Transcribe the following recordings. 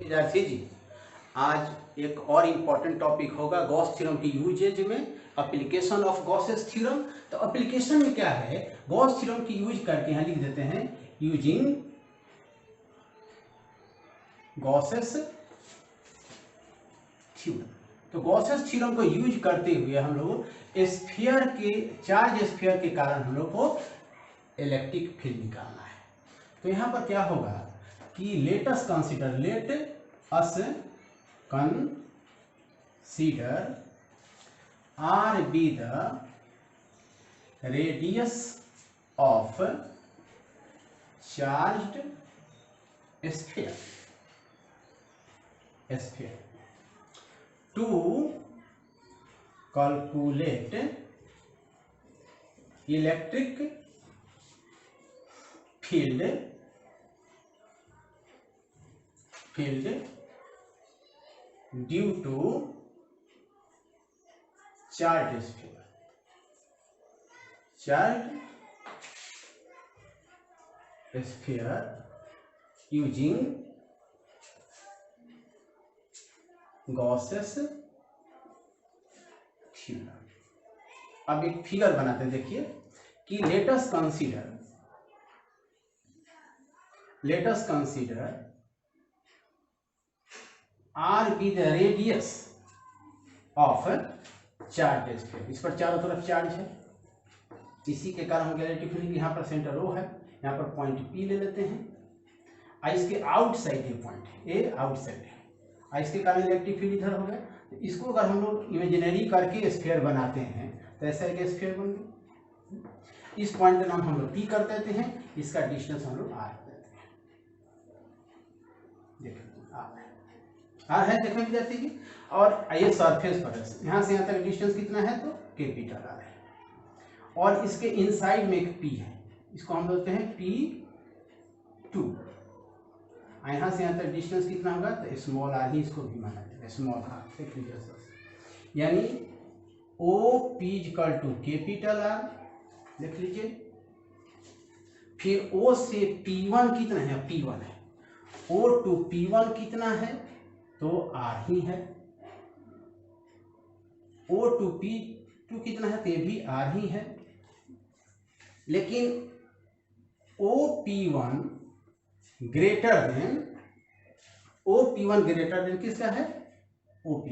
विद्यार्थी जी, आज एक और इम्पॉर्टेंट टॉपिक होगा गॉस थ्योरम की यूजेज में एप्लीकेशन ऑफ गॉसेस थ्योरम। तो एप्लीकेशन में क्या है, गॉस थ्योरम की यूज करके यहाँ लिख देते हैं यूजिंग गॉसेस थ्योरम। तो गॉसेस थ्योरम को यूज करते हुए हम लोग स्फीयर के चार्ज स्फीयर के कारण हम लोग को इलेक्ट्रिक फील्ड निकालना है। तो यहाँ पर क्या होगा कि let us consider R be the radius of charged sphere to calculate electric field due to charge sphere using Gauss's theorem. अब एक फिगर बनाते हैं, देखिए कि let us consider R be the radius of charge sphere. इस पर चारों तरफ चार्ज है, इसी के कारण हम इलेक्ट्रिक फील्ड यहाँ पर सेंटर ओ है, यहाँ पर पॉइंट पी ले लेते हैं। इसके आउटसाइड ये पॉइंट ए आउटसाइड है, इसके कारण इलेक्ट्रिक फील्ड इधर हो गया। तो इसको अगर हम लोग इमेजिनरी करके स्फीयर बनाते हैं तो ऐसा एक स्फीयर बन गया। इस पॉइंट का नाम हम लोग पी कर देते हैं, इसका डिस्टेंस हम लोग आर कर देते हैं। देखिए आर है, देखने विद्यार्थी जी। और ये सरफेस पर है, यहाँ से यहाँ तक डिस्टेंस कितना है तो कैपिटल आर है। और इसके इनसाइड में एक पी है, इसको हम बोलते हैं P2। यहाँ से यहाँ तक डिस्टेंस कितना होगा तो स्मॉल आर ही इसको भी माना जाएगा, स्मॉल आर। देख लीजिए, यानी OP equal to capital R, देख लीजिए। फिर O से P1 कितना है, P1 है। O टू P1 कितना है तो R ही है। O टू P2 कितना है तो ये भी R ही है। लेकिन OP1 ग्रेटर देन किसका है, OP,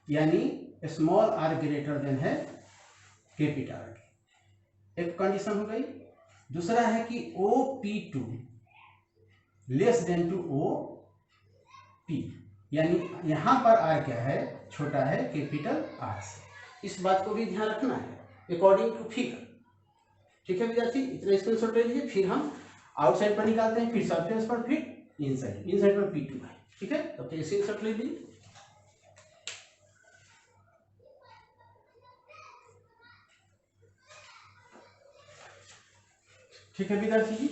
यानी स्मॉल आर ग्रेटर देन है कैपिटल आर की। एक कंडीशन हो गई। दूसरा है कि OP2 less than to OP, यानी यहां पर आर क्या है, छोटा है कैपिटल आर से। इस बात को भी ध्यान रखना है अकॉर्डिंग टू फिगर। ठीक है विद्यार्थी, इतना स्क्रीनशॉट ले लीजिए। फिर हम आउटसाइड पर निकालते हैं, फिर सरफेस पर, फिर इनसाइड पर P2 है। ठीक है, तो फिर स्क्रीनशॉट ले लीजिए। ठीक है विद्यार्थी जी,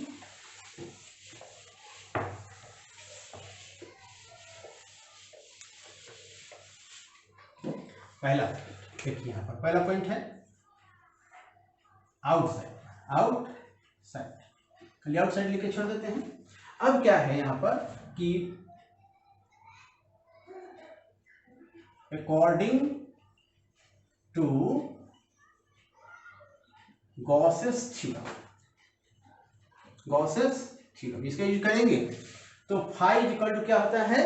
पहला देखिए, यहाँ पर पहला पॉइंट है आउटसाइड खाली आउटसाइड लिखे छोड़ देते हैं। अब क्या है यहाँ पर कि अकॉर्डिंग टू गॉसेस थ्योरम इसका यूज करेंगे। तो फाई इक्वल टू क्या होता है,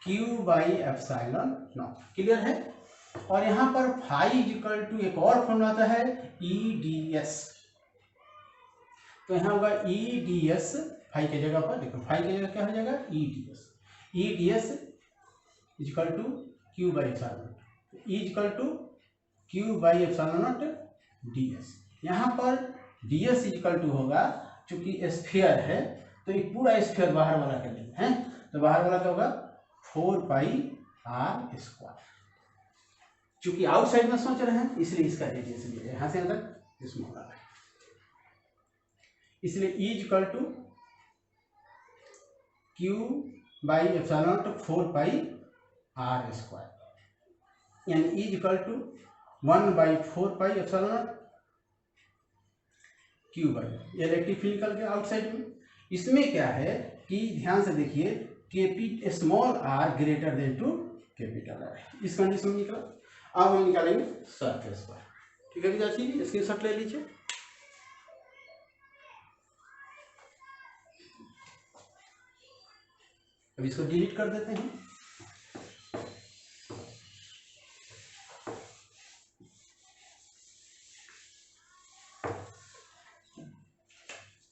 Q by epsilon not. Clear है। और यहाँ पर फाई इक्वल टू एक और फॉर्मूला आता है EDS। तो यहाँ होगा EDS, फाई की जगह पर देखो, फाई की जगह क्या हो जाएगा EDS equal to Q by epsilon naught, E equal to Q by epsilon naught DS। यहाँ पर DS इक्वल टू होगा, चूंकि स्फीयर है तो ये पूरा स्फीयर बाहर वाला कर लेते हैं, तो बाहर वाला क्या होगा 4πr²। चूंकि आउटसाइड में सोच रहे हैं इसलिए इसका रेडियस लिया, यहां से अंदर स्मॉल आर है, इसलिए E equal to Q by epsilon naught 4πr², यानी E equal to 1/4 epsilon naught Q by electric field निकल के आउटसाइड में। इसमें क्या है कि ध्यान से देखिए small R greater than to capital R, इस कंडीशन में निकला। अब हम निकालेंगे सरफेस पर, ठीक है विद्यार्थी, स्क्रीनशॉट ले लीजिए। अब इसको डिलीट कर देते हैं।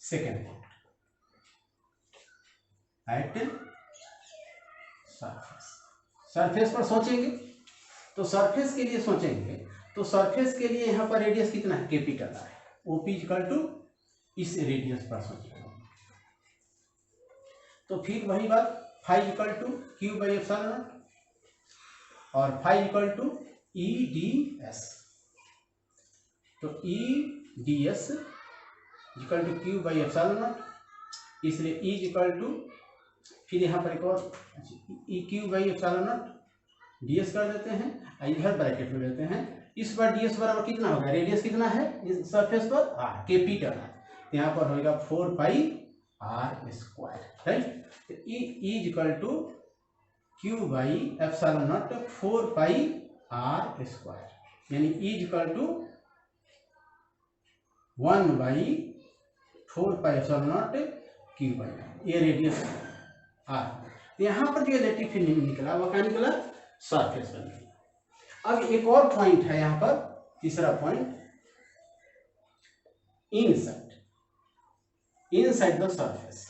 सेकेंड एट सरफेस, सरफेस पर सोचेंगे तो सरफेस के लिए सोचेंगे तो सरफेस के लिए यहाँ पर रेडियस कितना है, कैपिटल आर है। ओपी इक्वल टू इस रेडियस पर सोचेंगे तो फिर वही बात, five equal to Q by epsilon naught और five equal to E D S, तो E D S equal to Q by epsilon naught, इसलिए ई इक्वल टू फिर यहाँ पर एक और E Q by epsilon naught D S कर देते हैं, इधर ब्रैकेट में लेते हैं। इस बार डी एस बराबर कितना होगा, रेडियस कितना है इस सरफेस पर, आर, कैपिटल आर, यहाँ पर होगा 4 पाई आर स्क्वायर, राइट। तो E equal to Q by epsilon naught 4 pi R square, यानी E equal to 1 by 4 pi epsilon naught Q by, ये रेडियस आर। यहाँ पर जो इलेक्ट्रिक फील्ड निकला वो क्या निकला, सरफेस पर निकला। अब एक और पॉइंट है यहाँ पर, तीसरा point, inside the surface,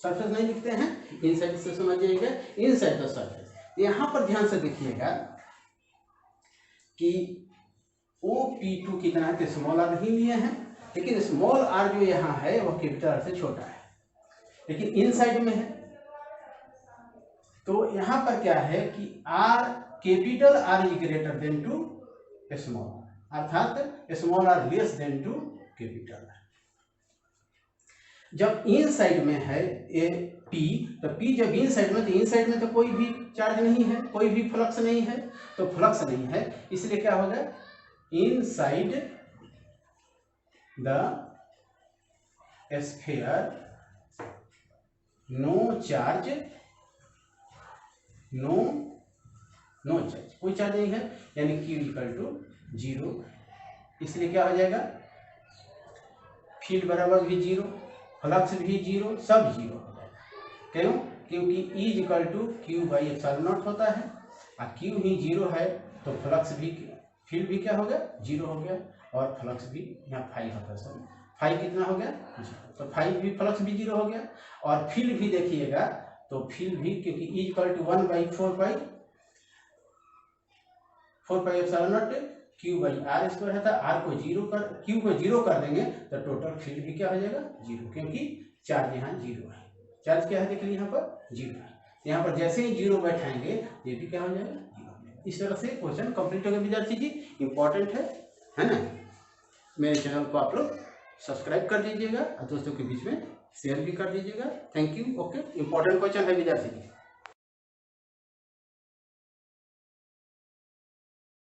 surface नहीं लिखते हैं, इनसाइड से समझ जाइएगा, इनसाइड द सरफेस। यहाँ पर ध्यान से देखिएगा कि OP2 कितना है, तो स्मॉल आर ही लिए हैं, लेकिन स्मॉल आर जो यहाँ है वह कैपिटल आर से छोटा है, लेकिन इनसाइड में है। तो यहाँ पर क्या है कि R, capital R is greater than to small R, अर्थात small R less than to capital R. जब इन साइड में है ए पी, तो पी जब इन साइड में, तो इन साइड में तो कोई भी चार्ज नहीं है, कोई भी फ्लक्स नहीं है, तो फ्लक्स नहीं है, इसलिए क्या होगा, inside the sphere no charge, no charge, कोई चार्ज नहीं है, यानी Q इक्वल टू 0, इसलिए क्या हो जाएगा, फील्ड बराबर भी 0, फ्लक्स भी 0, सब 0 हो जाएगा। क्यों, क्योंकि E equal to Q by epsilon naught होता है, और Q ही 0 है तो फ्लक्स भी, फील्ड भी क्या हो गया, 0 हो गया, और फ्लक्स भी यहाँ 5 होता है, सर 5 कितना हो गया, 0, तो 5 भी, फ्लक्स भी 0 हो गया, और फील्ड भी देखिएगा तो फील्ड भी, क्योंकि E equal to 1 by 4 pi epsilon naught Q by R square है, आर को 0 कर, क्यू को 0 कर देंगे तो टोटल फील्ड भी क्या हो जाएगा, 0, क्योंकि चार्ज यहाँ 0 है। चार्ज क्या है देख लीजिए, यहाँ पर 0 है, यहाँ पर जैसे ही 0 बैठाएंगे ये भी क्या हो जाएगा, 0 हो जाएगा। इस तरह से क्वेश्चन कंप्लीट हो गया विद्यार्थी जी, इंपॉर्टेंट है ना। मेरे चैनल को आप लोग सब्सक्राइब कर दीजिएगा और दोस्तों के बीच में शेयर भी कर दीजिएगा। Thank you. Okay, important question है विद्यार्थी जी।